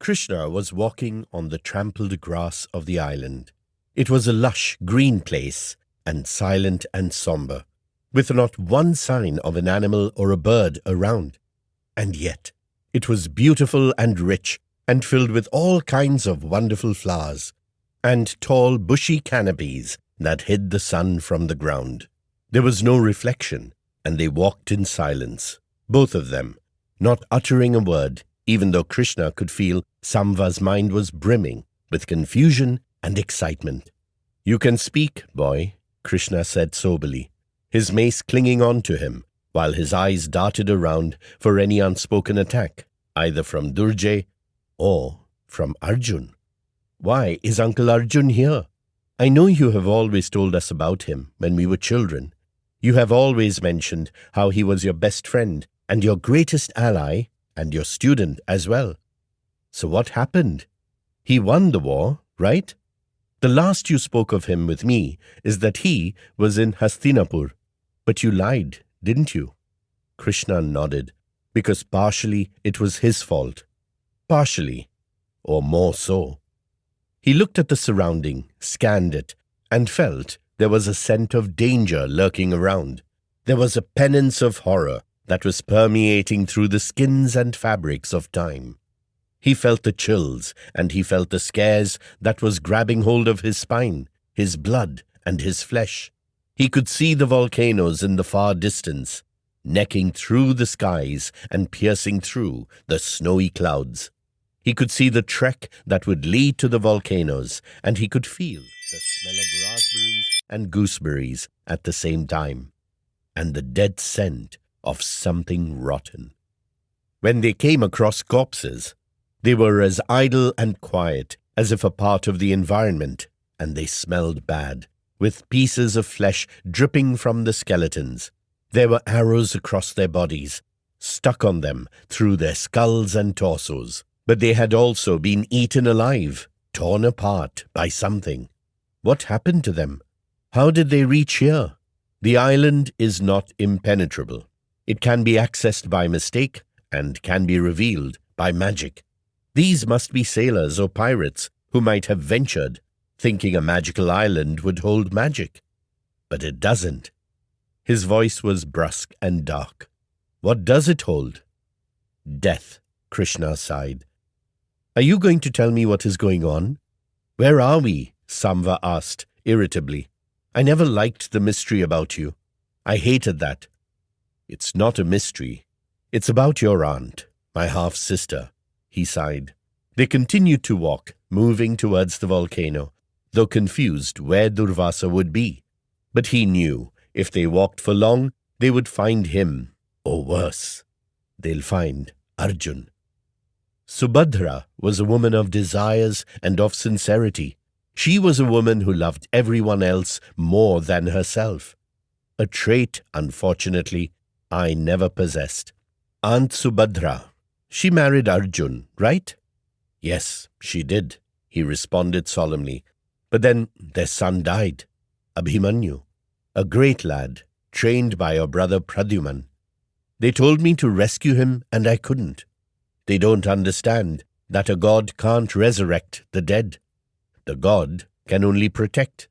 Krishna was walking on the trampled grass of the island. It was a lush, green place, and silent and somber, with not one sign of an animal or a bird around. And yet, it was beautiful and rich, and filled with all kinds of wonderful flowers, and tall, bushy canopies that hid the sun from the ground. There was no reflection, and they walked in silence, both of them, not uttering a word, even though Krishna could feel Samva's mind was brimming with confusion and excitement. "You can speak, boy," Krishna said soberly, his mace clinging on to him, while his eyes darted around for any unspoken attack, either from Durjay or from Arjun. "Why is Uncle Arjun here? I know you have always told us about him when we were children. You have always mentioned how he was your best friend and your greatest ally and your student as well. So what happened? He won the war, right? The last you spoke of him with me is that he was in Hastinapur. But you lied, didn't you?" Krishna nodded, because partially it was his fault. Partially, or more so. He looked at the surrounding, scanned it, and felt there was a scent of danger lurking around. There was a penance of horror that was permeating through the skins and fabrics of time. He felt the chills, and he felt the scares that was grabbing hold of his spine, his blood, and his flesh. He could see the volcanoes in the far distance, necking through the skies and piercing through the snowy clouds. He could see the trek that would lead to the volcanoes, and he could feel the smell of raspberries and gooseberries at the same time, and the dead scent of something rotten. When they came across corpses, they were as idle and quiet as if a part of the environment, and they smelled bad, with pieces of flesh dripping from the skeletons. There were arrows across their bodies, stuck on them through their skulls and torsos. But they had also been eaten alive, torn apart by something. What happened to them? How did they reach here? The island is not impenetrable. It can be accessed by mistake and can be revealed by magic. These must be sailors or pirates who might have ventured, thinking a magical island would hold magic. But it doesn't. His voice was brusque and dark. What does it hold? Death, Krishna sighed. "Are you going to tell me what is going on?" "Where are we?" Samva asked irritably. "I never liked the mystery about you. I hated that." "It's not a mystery. It's about your aunt, my half-sister," he sighed. They continued to walk, moving towards the volcano, though confused where Durvasa would be. But he knew if they walked for long, they would find him, or worse, they'll find Arjun. Subhadra was a woman of desires and of sincerity. She was a woman who loved everyone else more than herself. A trait, unfortunately, I never possessed. Aunt Subhadra, she married Arjun, right? "Yes, she did," he responded solemnly. "But then their son died, Abhimanyu, a great lad, trained by your brother Pradyuman. They told me to rescue him, and I couldn't. They don't understand that a god can't resurrect the dead. The god can only protect.